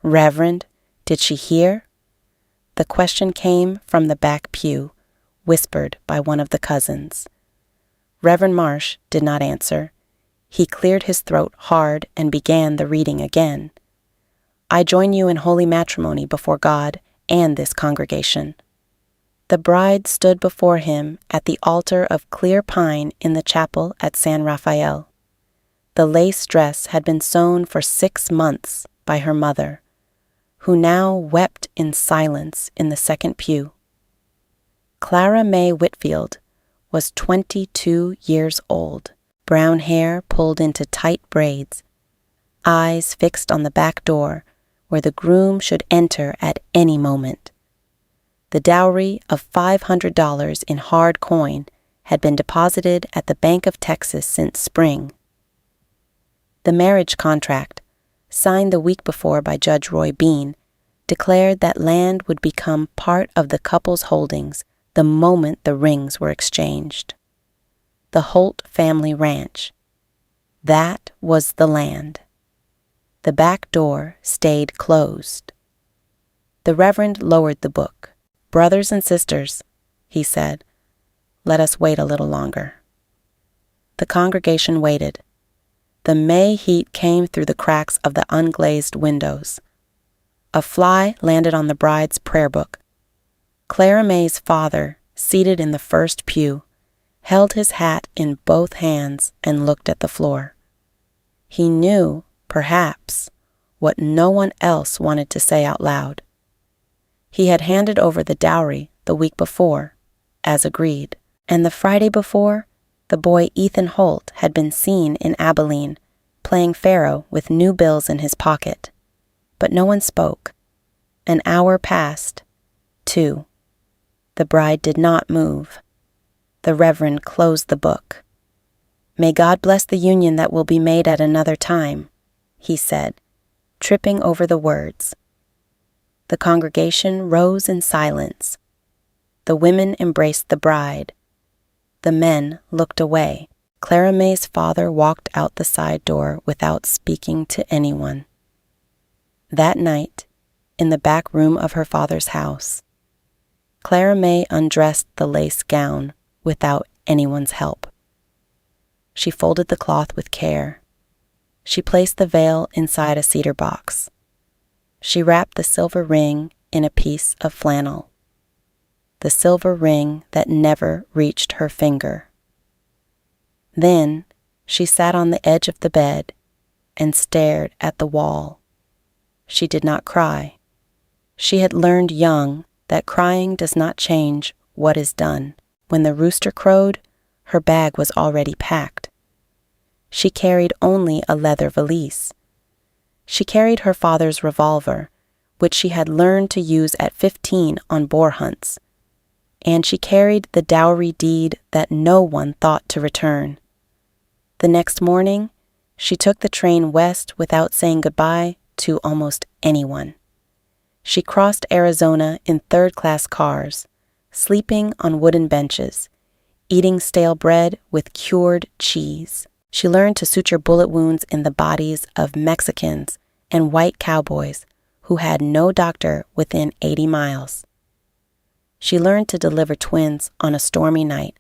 "Reverend, did she hear?" The question came from the back pew, whispered by one of the cousins. Reverend Marsh did not answer. He cleared his throat hard and began the reading again. "I join you in holy matrimony before God and this congregation." The bride stood before him at the altar of clear pine in the chapel at San Rafael. The lace dress had been sewn for 6 months by her mother, who now wept in silence in the second pew. Clara May Whitfield was 22 years old, brown hair pulled into tight braids, eyes fixed on the back door where the groom should enter at any moment. The dowry of $500 in hard coin had been deposited at the Bank of Texas since spring. The marriage contract, signed the week before by Judge Roy Bean, declared that land would become part of the couple's holdings the moment the rings were exchanged. The Holt family ranch. That was the land. The back door stayed closed. The Reverend lowered the book. "Brothers and sisters," he said, "let us wait a little longer." The congregation waited. The May heat came through the cracks of the unglazed windows. A fly landed on the bride's prayer book. Clara May's father, seated in the first pew, held his hat in both hands and looked at the floor. He knew, perhaps, what no one else wanted to say out loud. He had handed over the dowry the week before, as agreed, and the Friday before, the boy Ethan Holt had been seen in Abilene, playing faro with new bills in his pocket. But no one spoke. An hour passed. 2. The bride did not move. The Reverend closed the book. "May God bless the union that will be made at another time," he said, tripping over the words. The congregation rose in silence. The women embraced the bride. The men looked away. Clara May's father walked out the side door without speaking to anyone. That night, in the back room of her father's house, Clara May undressed the lace gown without anyone's help. She folded the cloth with care. She placed the veil inside a cedar box. She wrapped the silver ring in a piece of flannel, the silver ring that never reached her finger. Then she sat on the edge of the bed and stared at the wall. She did not cry. She had learned young that crying does not change what is done. When the rooster crowed, her bag was already packed. She carried only a leather valise. She carried her father's revolver, which she had learned to use at 15 on boar hunts, and she carried the dowry deed that no one thought to return. The next morning, she took the train west without saying goodbye to almost anyone. She crossed Arizona in third-class cars, sleeping on wooden benches, eating stale bread with cured cheese. She learned to suture bullet wounds in the bodies of Mexicans and white cowboys who had no doctor within 80 miles. She learned to deliver twins on a stormy night,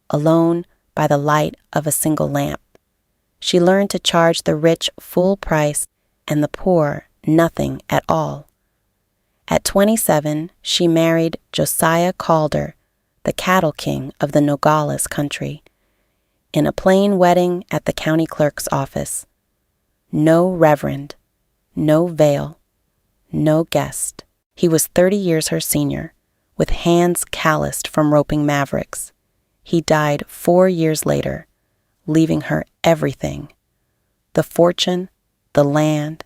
alone by the light of a single lamp. She learned to charge the rich full price and the poor nothing at all. At 27, she married Josiah Calder, the cattle king of the Nogales country, in a plain wedding at the county clerk's office. No reverend, no veil, no guest. He was 30 years her senior, with hands calloused from roping mavericks. He died 4 years later, leaving her everything: the fortune, the land,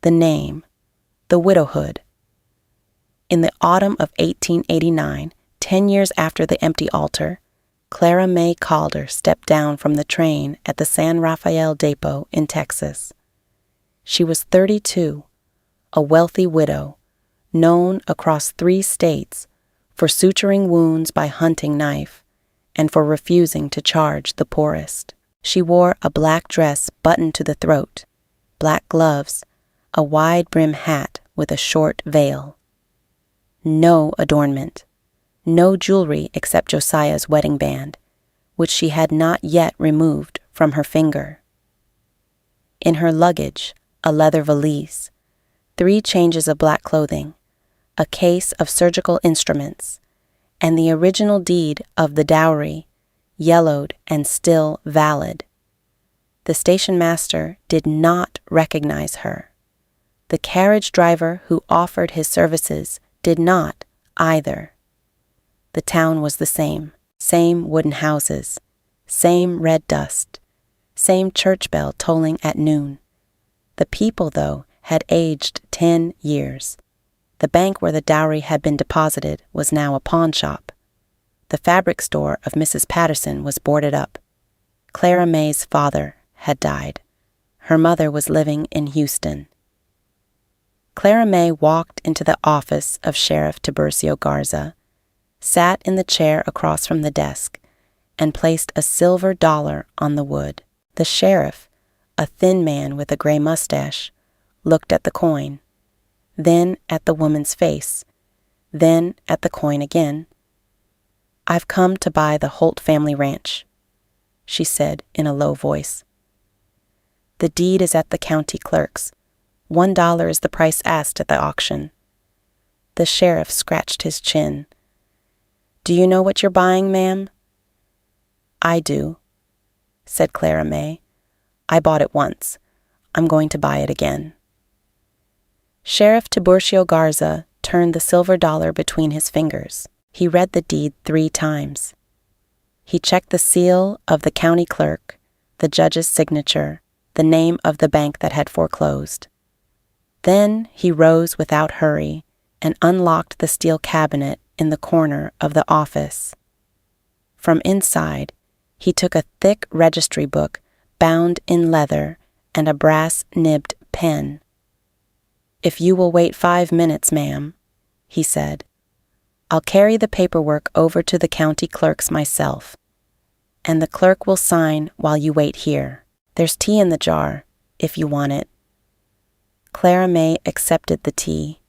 the name, the widowhood. In the autumn of 1889, 10 years after the empty altar, Clara May Calder stepped down from the train at the San Rafael depot in Texas. She was 32, a wealthy widow, known across 3 states for suturing wounds by hunting knife and for refusing to charge the poorest. She wore a black dress buttoned to the throat, black gloves, a wide-brim hat with a short veil. No adornment, no jewelry except Josiah's wedding band, which she had not yet removed from her finger. In her luggage, a leather valise, 3 changes of black clothing, a case of surgical instruments, and the original deed of the dowry, yellowed and still valid. The station master did not recognize her. The carriage driver who offered his services did not either. The town was the same wooden houses, same red dust, same church bell tolling at noon. The people, though, had aged 10 years. The bank where the dowry had been deposited was now a pawn shop. The fabric store of Mrs. Patterson was boarded up. Clara May's father had died. Her mother was living in Houston. Clara May walked into the office of Sheriff Tiburcio Garza, sat in the chair across from the desk, and placed a silver dollar on the wood. The sheriff, a thin man with a gray mustache, looked at the coin, then at the woman's face, then at the coin again. "I've come to buy the Holt family ranch," she said in a low voice. "The deed is at the county clerk's. $1 is the price asked at the auction." The sheriff scratched his chin. "Do you know what you're buying, ma'am?" "I do," said Clara May. "I bought it once. I'm going to buy it again." Sheriff Tiburcio Garza turned the silver dollar between his fingers. He read the deed 3 times. He checked the seal of the county clerk, the judge's signature, the name of the bank that had foreclosed. Then he rose without hurry and unlocked the steel cabinet in the corner of the office. From inside, he took a thick registry book bound in leather and a brass-nibbed pen. "If you will wait 5 minutes, ma'am," he said, "I'll carry the paperwork over to the county clerk's myself, and the clerk will sign while you wait here. There's tea in the jar, if you want it." Clara May accepted the tea.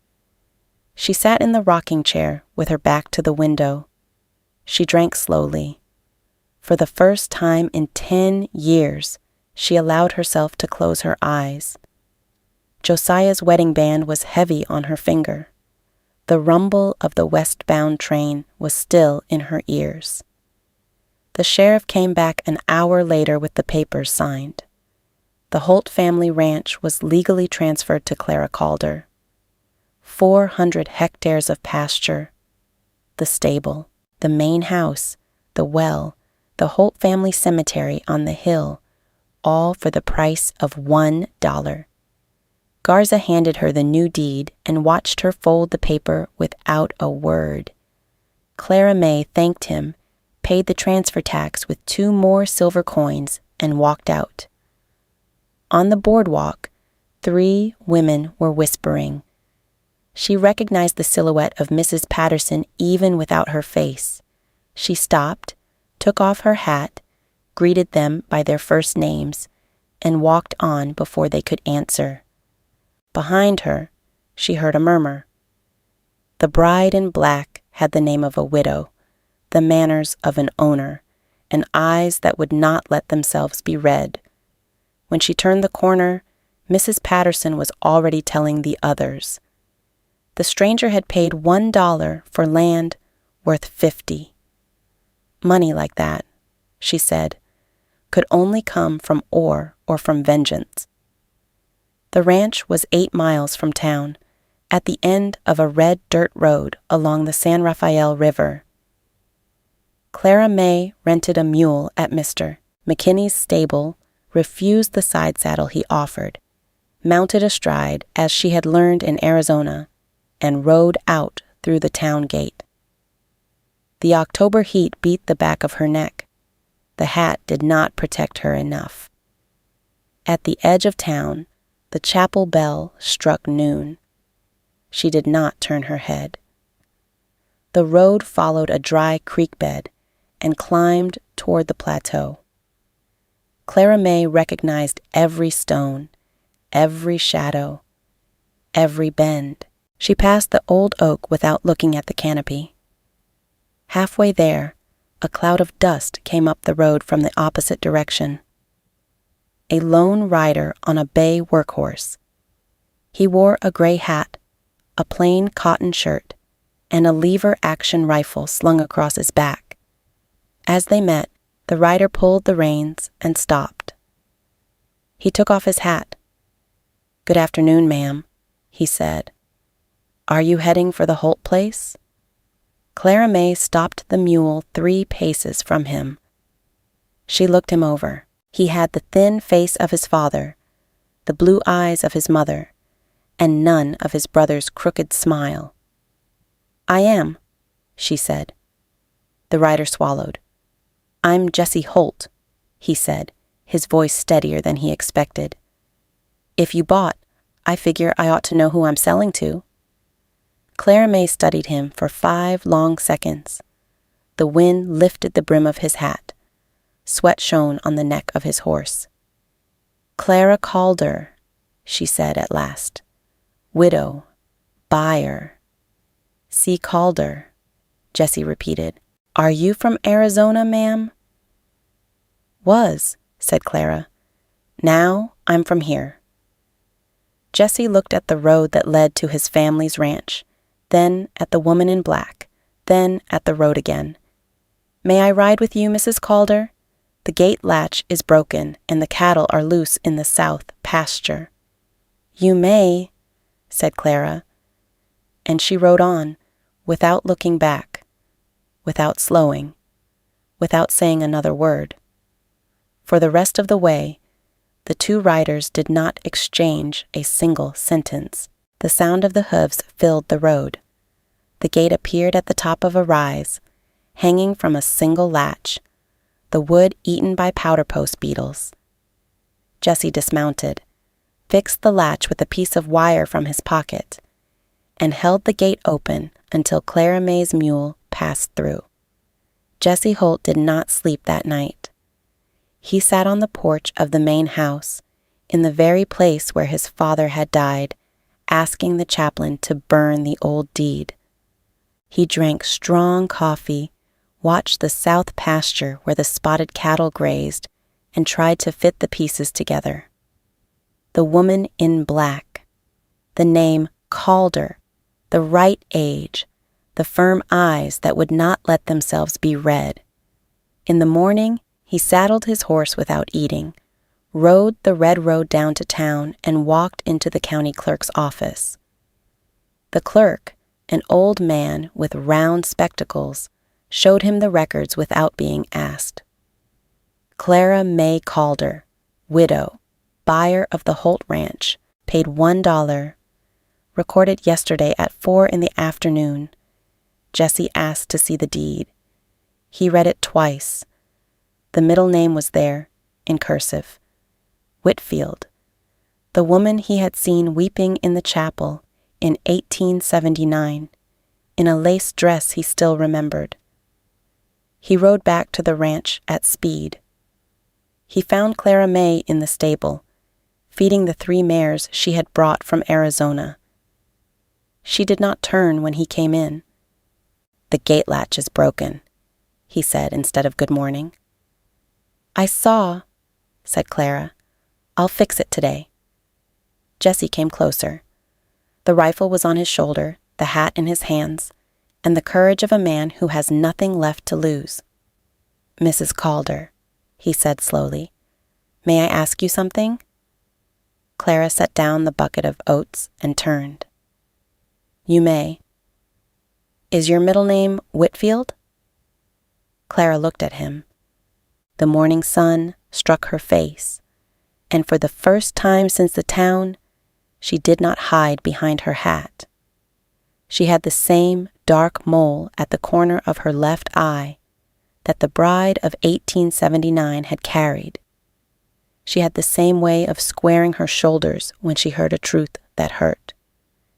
She sat in the rocking chair with her back to the window. She drank slowly. For the first time in 10 years, she allowed herself to close her eyes. Josiah's wedding band was heavy on her finger. The rumble of the westbound train was still in her ears. The sheriff came back an hour later with the papers signed. The Holt family ranch was legally transferred to Clara Calder. 400 hectares of pasture, the stable, the main house, the well, the Holt family cemetery on the hill, all for the price of $1. Garza handed her the new deed and watched her fold the paper without a word. Clara May thanked him, paid the transfer tax with 2 more silver coins, and walked out. On the boardwalk, 3 women were whispering. She recognized the silhouette of Mrs. Patterson even without her face. She stopped, took off her hat, greeted them by their first names, and walked on before they could answer. Behind her, she heard a murmur. The bride in black had the name of a widow, the manners of an owner, and eyes that would not let themselves be read. When she turned the corner, Mrs. Patterson was already telling the others. The stranger had paid $1 for land worth 50. Money like that, she said, could only come from ore or from vengeance. The ranch was 8 miles from town, at the end of a red dirt road along the San Rafael River. Clara May rented a mule at Mr. McKinney's stable, refused the side saddle he offered, mounted astride as she had learned in Arizona, and rode out through the town gate. The October heat beat the back of her neck. The hat did not protect her enough. At the edge of town, the chapel bell struck noon. She did not turn her head. The road followed a dry creek bed and climbed toward the plateau. Clara May recognized every stone, every shadow. every bend. She passed the old oak without looking at the canopy. Halfway there, a cloud of dust came up the road from the opposite direction. A lone rider on a bay workhorse. He wore a gray hat, a plain cotton shirt, and a lever-action rifle slung across his back. As they met, the rider pulled the reins and stopped. He took off his hat. "Good afternoon, ma'am," he said. "Are you heading for the Holt place?" Clara May stopped the mule 3 paces from him. She looked him over. He had the thin face of his father, the blue eyes of his mother, and none of his brother's crooked smile. "I am," she said. The rider swallowed. "I'm Jesse Holt," he said, his voice steadier than he expected. "If you bought, I figure I ought to know who I'm selling to." Clara May studied him for 5 long seconds. The wind lifted the brim of his hat. Sweat shone on the neck of his horse. "Clara Calder," she said at last. "Widow, buyer." "C. Calder," Jesse repeated. "Are you from Arizona, ma'am?" "Was," said Clara. "Now I'm from here." Jesse looked at the road that led to his family's ranch, then at the woman in black, then at the road again. "May I ride with you, Mrs. Calder? The gate latch is broken, and the cattle are loose in the south pasture." "You may," said Clara, and she rode on, without looking back, without slowing, without saying another word. For the rest of the way, the 2 riders did not exchange a single sentence. The sound of the hooves filled the road. The gate appeared at the top of a rise, hanging from a single latch, the wood eaten by powder-post beetles. Jesse dismounted, fixed the latch with a piece of wire from his pocket, and held the gate open until Clara May's mule passed through. Jesse Holt did not sleep that night. He sat on the porch of the main house, in the very place where his father had died, asking the chaplain to burn the old deed. He drank strong coffee, watched the south pasture where the spotted cattle grazed, and tried to fit the pieces together. The woman in black, the name Calder, the right age, the firm eyes that would not let themselves be read. In the morning, he saddled his horse without eating, rode the red road down to town, and walked into the county clerk's office. The clerk, an old man with round spectacles, showed him the records without being asked. Clara May Calder, widow, buyer of the Holt Ranch, paid $1, recorded yesterday at 4 in the afternoon. Jesse asked to see the deed. He read it twice. The middle name was there, in cursive. Whitfield, the woman he had seen weeping in the chapel in 1879, in a lace dress he still remembered. He rode back to the ranch at speed. He found Clara May in the stable, feeding the 3 mares she had brought from Arizona. She did not turn when he came in. "The gate latch is broken," he said instead of good morning. "I saw," said Clara. "I'll fix it today." Jesse came closer. The rifle was on his shoulder, the hat in his hands, and the courage of a man who has nothing left to lose. "Mrs. Calder," he said slowly, "may I ask you something?" Clara set down the bucket of oats and turned. "You may." "Is your middle name Whitfield?" Clara looked at him. The morning sun struck her face, and for the first time since the town, she did not hide behind her hat. She had the same dark mole at the corner of her left eye that the bride of 1879 had carried. She had the same way of squaring her shoulders when she heard a truth that hurt.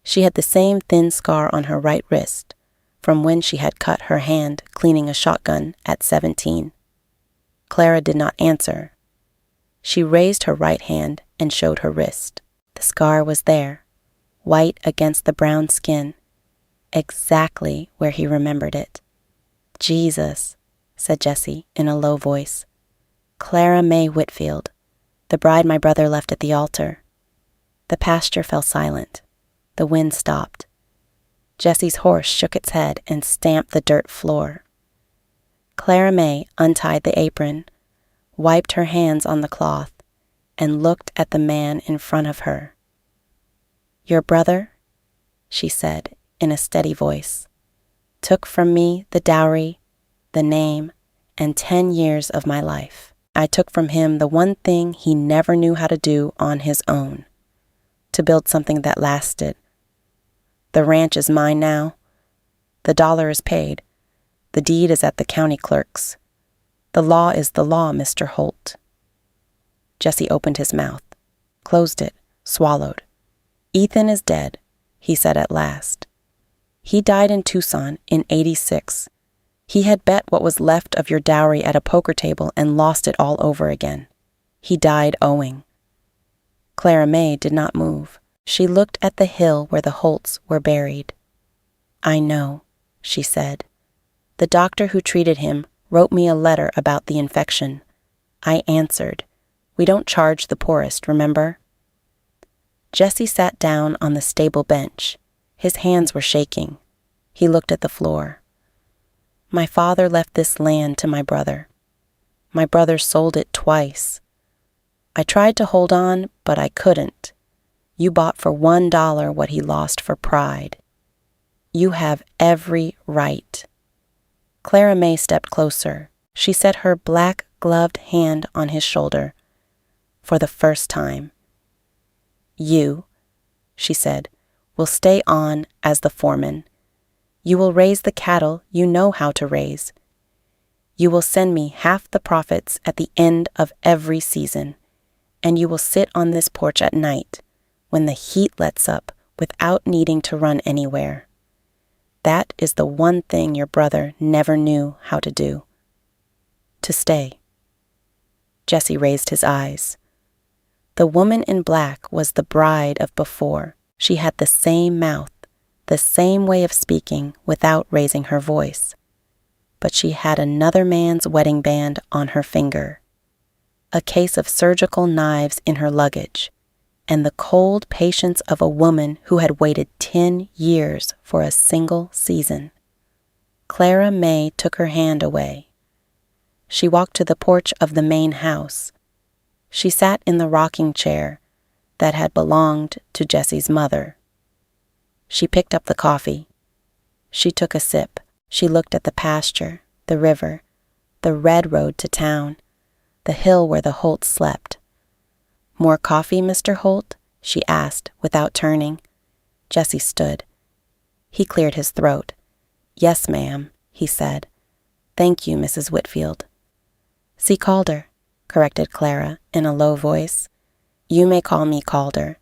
She had the same thin scar on her right wrist from when she had cut her hand cleaning a shotgun at 17. Clara did not answer. She raised her right hand and showed her wrist. The scar was there, white against the brown skin, exactly where he remembered it. "Jesus," said Jessie in a low voice. "Clara May Whitfield, the bride my brother left at the altar." The pasture fell silent. The wind stopped. Jessie's horse shook its head and stamped the dirt floor. Clara May untied the apron, wiped her hands on the cloth, and looked at the man in front of her. "Your brother," she said in a steady voice, "took from me the dowry, the name, and 10 years of my life. I took from him the one thing he never knew how to do on his own, to build something that lasted. The ranch is mine now. The dollar is paid. The deed is at the county clerk's. The law is the law, Mr. Holt." Jessie opened his mouth, closed it, swallowed. "Ethan is dead," he said at last. "He died in Tucson in '86. He had bet what was left of your dowry at a poker table and lost it all over again. He died owing." Clara May did not move. She looked at the hill where the Holts were buried. "I know," she said. "The doctor who treated him wrote me a letter about the infection. I answered. We don't charge the poorest, remember?" Jessie sat down on the stable bench. His hands were shaking. He looked at the floor. "My father left this land to my brother. My brother sold it twice. I tried to hold on, but I couldn't. You bought for $1 what he lost for pride. You have every right." Clara May stepped closer. She set her black-gloved hand on his shoulder. For the first time. "You," she said, "will stay on as the foreman. You will raise the cattle you know how to raise. You will send me half the profits at the end of every season, and you will sit on this porch at night when the heat lets up without needing to run anywhere. That is the one thing your brother never knew how to do. To stay." Jessie raised his eyes. The woman in black was the bride of before. She had the same mouth, the same way of speaking without raising her voice. But she had another man's wedding band on her finger, a case of surgical knives in her luggage, and the cold patience of a woman who had waited 10 years for a single season. Clara May took her hand away. She walked to the porch of the main house. She sat in the rocking chair that had belonged to Jessie's mother. She picked up the coffee. She took a sip. She looked at the pasture, the river, the red road to town, the hill where the Holts slept. "More coffee, Mr. Holt?" she asked without turning. Jessie stood. He cleared his throat. "Yes, ma'am," he said. "Thank you, Mrs. Whitfield." "See Calder," corrected Clara in a low voice. "You may call me Calder.